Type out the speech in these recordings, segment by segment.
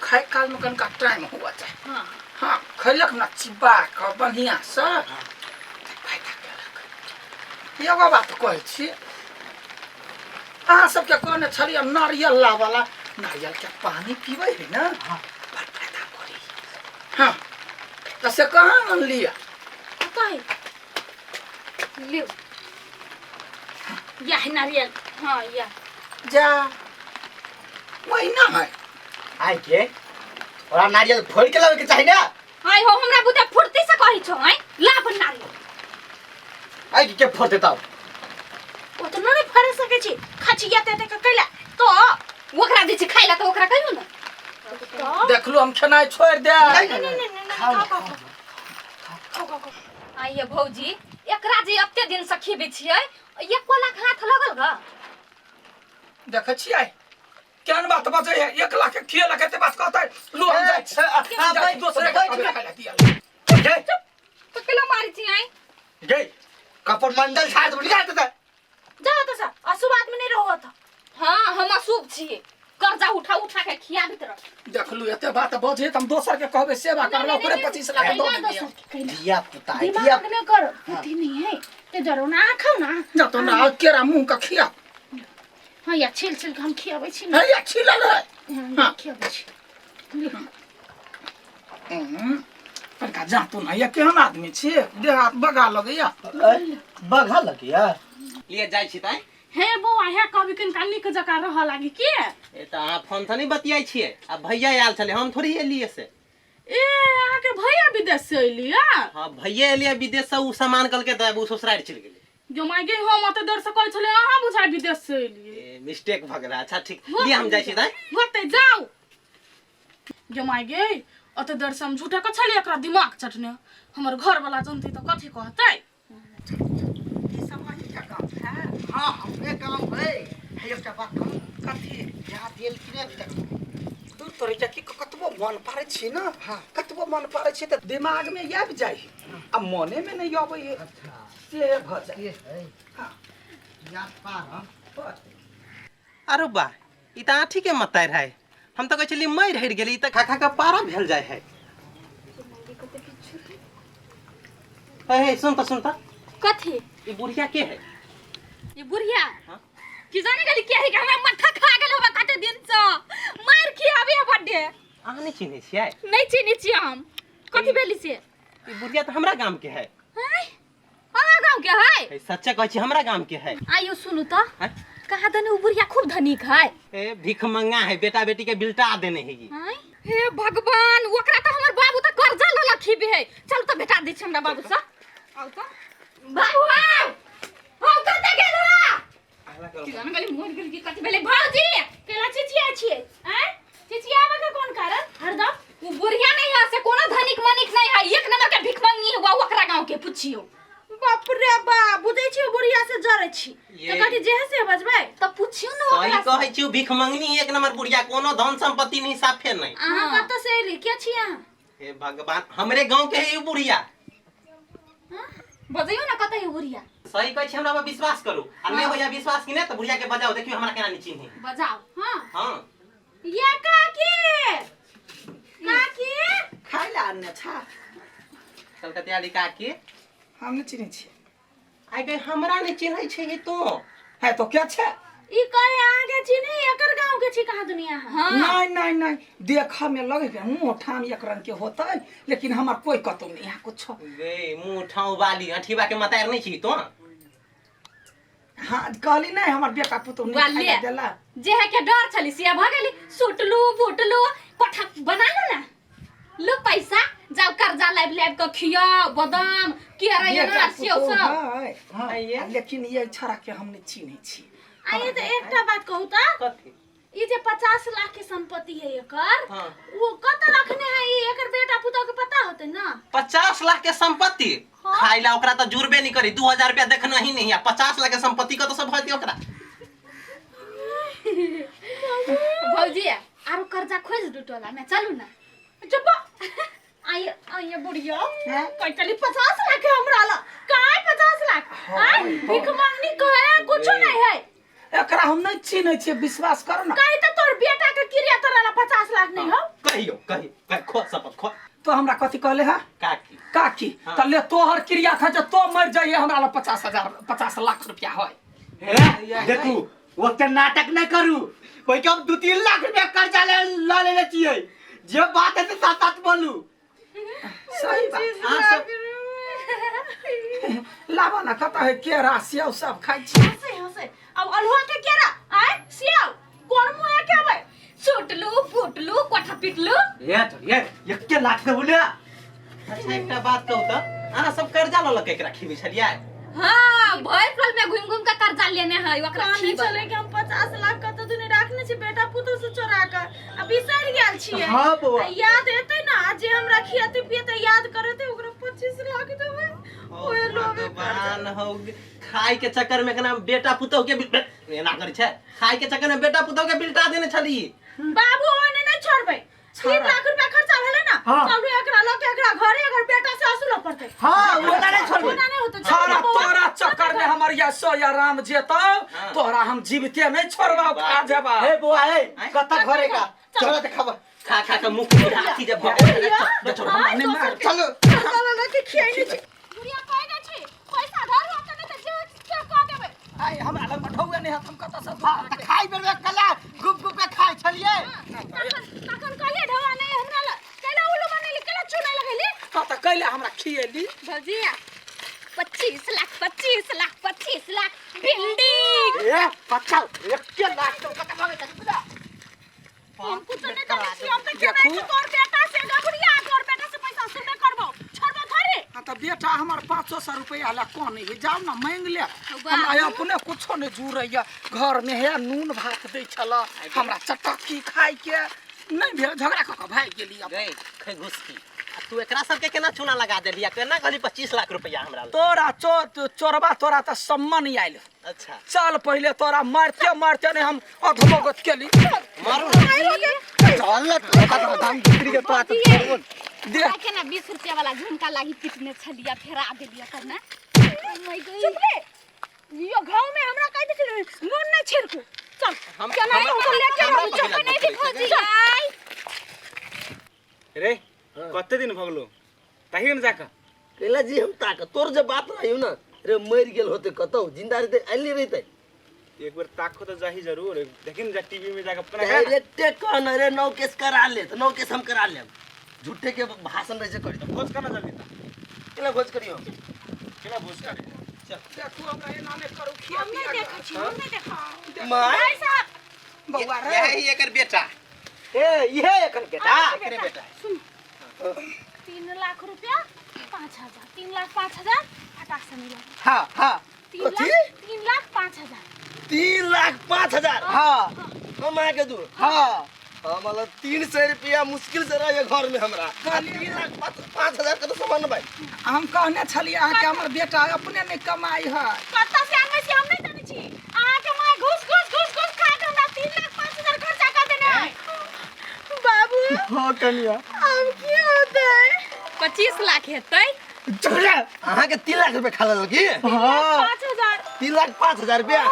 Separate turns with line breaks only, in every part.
खाए काल में कनका टाइम हुआ जाए। हाँ हाँ खैलक ना चिबा के बढ़िया से फायदा केलक। एगो बात कहै छी अहाँ सबके कहने छलियै नारियल लावला नारियल के पानी पीबै है ना बड़ फायदा करी। हाँ तो से कहाँ मन लिया
कहे लियो या है नारियल। हाँ या
जा वही ना है
आइ के और नारियल फोड़ के लावे के चाहिए ना।
आइ हो हमरा बुते फुर्ती से कहि छौ आइ लाभ नारियल
आइ के फोड़ देता
ओ तो नहीं फरे सके छी खचिया ते के कैला तो ओकरा दै छी खाइला तो ओकरा कहियो ना
देख लो हम खेनाइ छोड़ दे।
आइए भौजी एकरा जे एते दिन से खिबै छियै एको लाख हाथ लगल ग
देख छियै केहन बात बजे है 1 लाख के खिए लगे ते बात कहतै लो हम जाय दूसरे के खाइला दिया
गए
तो केला मारी छी आइ
गए कपड़ मंडल छाड़ दे जाते
जा तो सा अशुभ आदमी नहीं रहो था। हां हम अशुभ छी कर्जा उठा उठा के खिया भीतर
देख लू एते बात बजे हम दोसर के कहबे सेवा करला ओकरे 25 लाख दो
दिया पुता
दिमाग न कर बुद्धि नहीं है ते जरो ना खाओ ना
ना तो ना केरा मुंह का खिया।
हां या छिल छिल के हम खियाबै छी
है या छिला ले
हां खियाबै छी
पर का जा तो ना ये केहन आदमी छी देह हाथ बगा लगैया
बघा लगिया
लिए जाय छी ताई
हे बौआ हे कभी कन कानी के जका रह लागी के
ए त अहाँ फोन त नहीं बतियाई छिए आ भैया आयल छले हम थोड़ी एलिए से
ए आके भैया विदेश से एलिया।
हां भैया एलिए विदेश से उ सामान कल के दबू ससुराल चल गेले
जो मागे हम अते दर से कहै छले अहाँ बुझा विदेश से एलिए
ए मिस्टेक भ गेल। अच्छा ठीक लिए हम जाय छी ताई
होते जाओ जो मागे अते दर से हम झूठा क छले एकरा दिमाग चटने हमर घर वाला जनती तो कथि कहतै
हां हमरे काम है एकटा बात कहूं कथि यहाँ तेल किने तक
तू तोरे की कतबो मन पारे छी ना कतबो मन पारे छी त दिमाग में आबि जाय आ मने में नहीं आबै है। अच्छा से भ जाय हां
याद पार
अरे बा ई त आठी के मतार है हम तो कहै छली मर हर गेली त खा खा के पारा भेल जाय है। ए सुन त
कथि
ई बुढ़िया के है
ये बुढ़िया
हां
कि जाने गली के है कि हमरा माथा खा गेल होबा काटे दिन से मार खियाबे बड्डे
अहाँ नहीं चिन्है छियै
नहीं चिन्है छी हम कथि भेली से
ई बुढ़िया त हमरा गांव के है।
हैं अहाँ गांव के है
ए सच्चा कहै छी हमरा गांव के है।
आइयो सुनु त कहा दने उ बुढ़िया खूब धनिक है
ए भीख मंगा है बेटा बेटी के बिल्टा देने है ई
हैं हे भगवान ओकरा त हमर बाबू त कर्जा ल लखीबे है चल त बेटा दै छी हमरा बाबू सा आउ त बाबू आओ कत गेलो कि जाने गली मोर गेल की कथि भेले भौजी केला चिचिया छिए हैं चिचिया बका कोन कारण हरदम वो बुढ़िया नहीं है से कोनो धनिक मनिक नहीं है एक नंबर के भिख मंगी हुआ ओकरा गांव के पूछियो बाप रे बा बुझै छी बुढ़िया से जरे छी त कथि जेहे से बजबै त पूछियो न
सही कहै छी भिख मंगनी एक नंबर बुढ़िया कोनो धन संपत्ति नहीं साफे नहीं।
अहाँ कत से एली के छी अहाँ
हे भगवान हमरे गांव के है ई बुढ़िया
बजैयो न कत है बुढ़िया
सही कहै छी हमरा पर विश्वास करू आ नहीं होया विश्वास कि नहीं त बुढ़िया के बजाओ देखियो हमरा केना नहीं चिन्हे
बजाओ हां
हां
ये काकी
खाइला अन्ने छा
कलकतिया लिखा के
हम नहीं चिन्है छी
आइ गए हमरा नहीं चिन्है छै ई तो
है तो क्या छे
ई कहे आगे चिन्है एकर गांव के छी कहा दुनिया हां
नहीं देखा में लगे के मुंह ठाम एक रंग के होतै लेकिन हमर कोई कतो नहीं यहाँ कुछ
गे मुंह ठाऊ वाली अठीबा के मतार नहीं छी तो
हां कहली नहीं हमर बेटा पुतो नहीं खाइला देला
जे है के डर छली सिया भ गेली सुटलू फुटलू कोठा बना लो ना लो पैसा जाओ कर्जा लाइब के खिया बादाम केरा ये ना सेव सब
हां लेकिन ये छरा के हम नहीं चिन्है छी।
आइए तो एकटा बात कहू त
कथि
ई जे 50 लाख के संपत्ति है एकर वो कत रखने है ई एकर बेटा पुतो के पता होते ना
50 लाख के संपत्ति खाइला ओकरा त जुरबे नहीं करी 2000 रुपया देखना ही नहीं है 50 लाख के संपत्ति का तो सब होती ओकरा
भौजी आरो कर्जा खोज दुटोला में चलू ना जब आइए बुढ़िया कैटली 50 लाख है हमरा ला काय 50 लाख हां भिख मांगनी कहे कुछ नहीं है
एकरा हम नहीं चिन्है छियै विश्वास कर ना
कहि त तोर बेटा के क्रिया तोरा ला 50 लाख नहीं हो
कहियो खो शपथ खो
तो हमरा कथी कहले है
काकी
काकी त ले तोहर क्रिया था जे तो मर जाइए हमरा ला 50 लाख रुपया होय
देखू ओते नाटक नहीं करू कोई कम 2-3 लाख रुपया कर्जा ले छियै जे बात है से साथ बोलू
सही बात हां सब लावा ना कता है केरा सेव सब खाइ छी
हंसे अब अलुआ के केरा आय सेव कोन मुए के भाई छुटलू फुटलू कोठा पिटलू
ये के लाख दे बोलिया
अच्छा एकटा बात कहू त अहाँ सब कर्जा ल लके एकरा खिबै छलियै
हां भय फल में घुम घुम के कर्जा लेने है ओकरा
नहीं चले कि हम 50 लाख कत दुनी राखने छी बेटा पुतो से चोरा कर अब बिसर गेल छियै
हां बौआ
याद हेतै ना जे हम रखियते पियते याद करते ओकरा 25 लाख देबै ओए लोग
भगवान हो खाय के चक्कर में कना बेटा पुतौ के एना करै छै खाय के चक्कर में बेटा पुतौ के बिल्टा देने छली
बाबू ओने नहीं छोड़बै 3 लाख रुपया खर्चा भेलै ना सब एकरा ल के एकरा घरे अगर बेटा से असुल पड़तै
हां ओना नहीं छोड़बै
ओना नहीं होतै
सारा तोरा चक्कर में हमर या सो या राम जेतो तोरा हम जीविते नहीं छोड़बा खा जाबा
हे बुआ हे कत घरे का चलो त खाबा
खा के मुंह में हाथी जब छोड़
हम नहीं मार
चलो
चलो के खियाई नहीं छी
बुढ़िया कह गई छी पैसा धर ओतने त जे के कह देबै
आई हमरा लग पठौए नहीं हम कत से
त खाई बेर कला गुप गुप के खाई छलिए
तखन कहले ढवा नहीं हमरा ला केला उलू बनेली केला चुने लगेली
त कैले हमरा खिएली
भजिया 25 लाख बिल्डिंग
ए पक्का 1 लाख तो कत भागे बुला
हमको तो नहीं जाने छी हम त केना कि तोर बेटा से गबड़िया तोर बेटा से पैसा सुबे करबो छोड़बो घरे
हां त बेटा हमर 500 रुपया ला कोन है जाओ ना मांग ले हमरा अपने कुछो नहीं जुरैया घर में है नून भात दै छला हमरा चटकी खाइ के नहीं भेल झगड़ा क के भाग गेली अब
गई खै घुसकी तू एकरा सब के केना चूना लगा देलिया केना कहली 25 लाख रुपया हमरा
तोरा चोरबा तोरा त सम्मान नहीं आइल
अच्छा
चल पहले तोरा मारते नहीं हम अधमगत केली
मारू
चल त दाम बिक्री के तो
दे
के ना 20 रुपया वाला झुमका लागी पिटने छलिया फेरा देलिया करना चुप ले यो गांव में हमरा कह दे नून नहीं छिड़कू चल
हम
केना तो लेके हम चुप नहीं भी खोजी जाय
रे कते दिन भगलो ताही न जाका
कैला जी हम ताक तोर जे बात रहियो ना रे मर गेल होते कतौ जिंदा रहते आइले रहते
एक बार ताको तो जाही जरूर लेकिन जा टीवी में जाकर अपना
डायरेक्ट कहना रे नौ केस करा ले तो नौ केस हम करा ले झूठे के भाषण रहे करी
खोज करना जल्दी था
केला खोज करियो
केला खोज करे
चल तू हमरा एना ने करू खिया
हम नहीं देखै छी हम नहीं देखा
माय
भाई साहब
बउआ रे
यही एकर बेटा
ए इहे एकर बेटा
एकरे बेटा
सुन 3 लाख रुपया 5000 3 लाख 5000 फटाक से मिला
हां हां
3 लाख 5000
3 लाख 5000
हां
हम आके दू
हां
हमला 300 रुपया मुश्किल से रहे घर में हमरा 3 लाख 5000 का तो सामान भाई
हम कहने छलिए अहाँ के हमर बेटा अपने नहीं कमाई है
कत्ता से आनबै से हम नहीं जाने छी अहाँ के माय घुस खा के हमरा 3 लाख 5000 खर्चा कर देने है बाबू
हां कनिया
अब की होतै
25 लाख हेतै
चले
अहाँ के 3 लाख रुपया खा लगी
हां
5000
3 लाख 5000 रुपया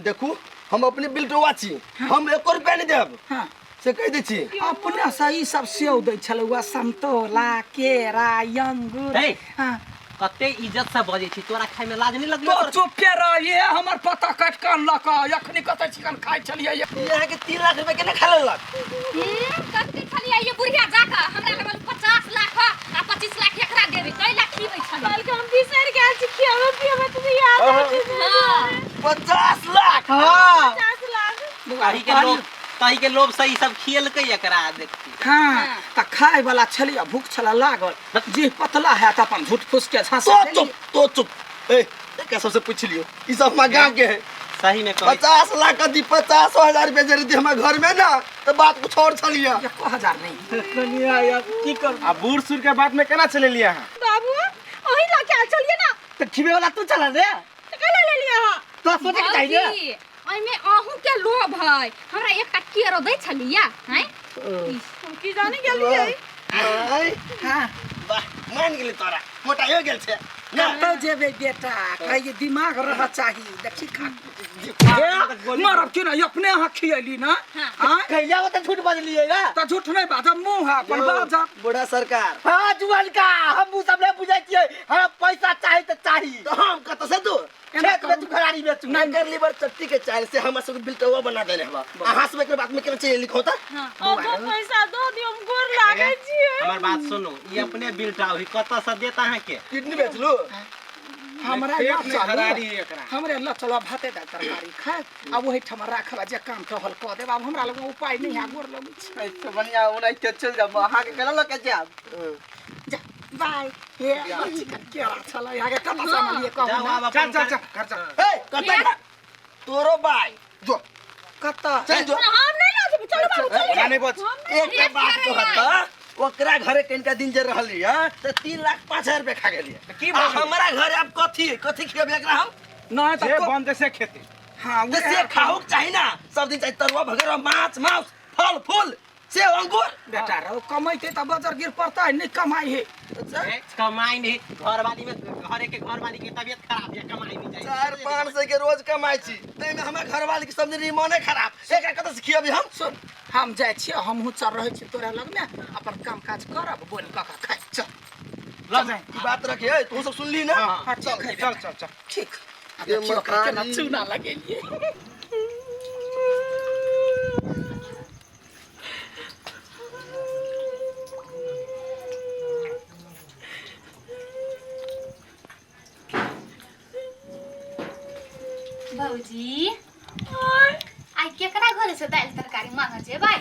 देखू हम अपने बिल्टवा छी हम 1 रुपया नहीं देब
हां
से कह दे छी
अपने सही सब सेव दै छलुआ संतोला केरा अंगूर
हे।
हां
कते इज्जत से बजे छी तोरा खाय में लाज नहीं लगलो
तो चुपे रहिए हमर पता काट के लक अखनी कते चिकन खाइ छलिए
यहाँ के 3 लाख रुपया केना खा लेलक
कत्ते छलिया ये बुढ़िया जाका हमरा लगल 50 लाख आ 25 लाख एकरा देबे कै लाख खीबै छलिया
कल के हम बिसर गेल छी खियाबे पियाबे तुझे याद है
हां
50 लाख
हां
50 लाख
ताही के लोभ से ई सब खियल के एकरा देखती
हां त खाय वाला छलिए भूख छला लागल जी पतला है त अपन झूठ फूस के झांसा
तो चुप ए कैसे से पूछ लियो ई सब मगा के है
सही में कही
50 लाख का दी 50,000 रुपया जरी दी हमारे घर में ना तो बात कुछ और छलिया
1000 नहीं
कनिया यार की कर
आ बूढ़ सुर के बात में केना चले लिया है
बाबू ओही ला के चलिए ना
तो खिबे वाला तू चला दे
तो कल ले लिया हां
तो सोचे के चाहिए
ओइ में अहू के लोभ है हमरा एकटा केरो दै छलिया हैं
हम की जाने गेलिए
आई
हां
वाह मान गेली तोरा मोटा हो गेल छे
ना तो जेबे बेटा कहिए दिमाग रह चाहिए देखी खा मारब कि नहीं अपने यहाँ खियली ना
कहिया वो तो झूठ बोल लिएगा
तो झूठ नहीं बात मुंह है अपन बात
बूढ़ा सरकार
हाँ जुआन का हम सब नहीं बुझे छिए हमरा पैसा चाहिए तो चाहिए
तो हम कत से दो
खेत में तू खराड़ी बेचू
ना कर लीवर चट्टी के चाल से हम सब बिल्टवा बना देने हवा अहाँ सब के बात में केना चाहिए लिखो ता
पैसा दो दियो हम गोर लागे छी
हमार बात सुनो ये अपने बिल्टा हुई कत से देता है के
किडनी बेच लो
हमरा
खेत
या
में
चलो
खराड़ी एकरा
हमरे अल्लाह चलो भाते दा तरकारी खाए अब वही ठमा राखबा जे काम कहल क देब अब हमरा लग उपाय नहीं है गोर लग छै
तो बढ़िया उन्हें के चल जा अहाँ के केना लग के जाब
जा बाय हे चिकन केरा चलो आगे कत सामान लिए कहू ना
चल चल चल घर चल
ए कत तोरो बाई जो
कत
चल जो
हम नहीं ना चलो बाबू चल
नहीं बच
एक बात तो हता ओकरा घरे कनिका दिन जे रहली हां त 3,05,000 रुपया खा गेली
की
हमरा घरे अब कथी खियब एकरा हम
नहीं
जे
तो
बंद से खेती
हां
तो से खाओ चाहिए ना सब दिन चाहिए तरुआ भगेरा माछ मांस फल फूल सेव अंगूर
बेटा रो कमाइते त बाजार गिर पड़ता है नहीं कमाई है
कमाई नहीं घर वाली में घरे के घर वाली की तबीयत खराब है कमाई नहीं चाहिए
4-500 के रोज कमाई छी तै में हमरा घर वाली के सब दिन मने खराब एकरा कत से खियब हम
सुन हम जाय छी हम हूं चल रहे छी तोरा लग में अपन काम काज करब बोल का खाए चल
ल जाए
ई बात रखिए तू सब सुन ली ना
हां चल
चल चल चल
ठीक
ये
अब केना
मखानी।
चूना लगेलिए
भौजी आई केकरा घरे से दाल तरकारी मांग जे भाई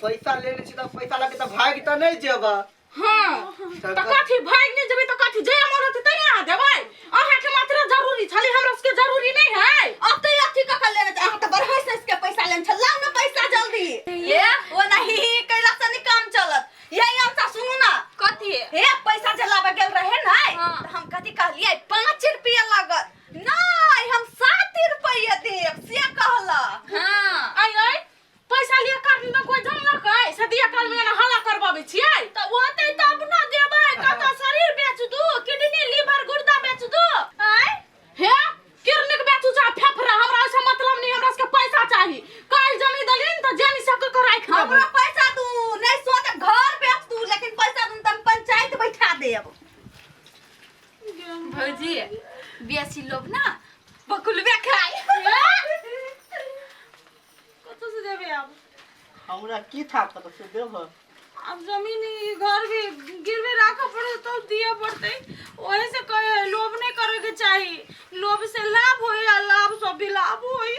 पैसा लेने छी त पैसा लगे त भाग त नहीं जेब
हां त कथि भाग नहीं जेबे त कथि जे हमर होते तै आ देबै अहाँ के मात्र जरूरी छली हमरा के जरूरी नहीं है
अब तो अथी का कर लेने अहाँ त बरहै से इसके पैसा लेन छ लाउ ना पैसा जल्दी ये वो नहीं कैला से नहीं काम चलत ये अंशा सुनु ना
कथि
हे पैसा जे लाबे गेल रहे न हम कथि कहलिए 5 रुपया लागत नहीं हम 7 रुपया देब से कहला
हां
आई पैसा लिया करनी में कोई जम ना कहे सदिया काल में ना हला करबाबे छियै
त ओते त अपना देबै कत शरीर बेच दू किडनी लीवर गुर्दा बेच दू
आई हे किरनी के बेचू चा फेफरा हमरा से मतलब नहीं हमरा के पैसा चाहिए काल जमी दलिन त जेनी सक के राख
हमरा पैसा दू नहीं सोच घर बेच दू लेकिन पैसा दू त पंचायत बैठा देब
भौजी बेसी लोभ ना बकुलबे खाई
कत से देबे अब
हमरा की था कत से देब
अब जमीन घर भी गिरवे रखा पड़े तो दिया पड़ते वही से कहे लोभ नहीं करे के चाहिए लोभ से लाभ होए या लाभ सब भी लाभ होए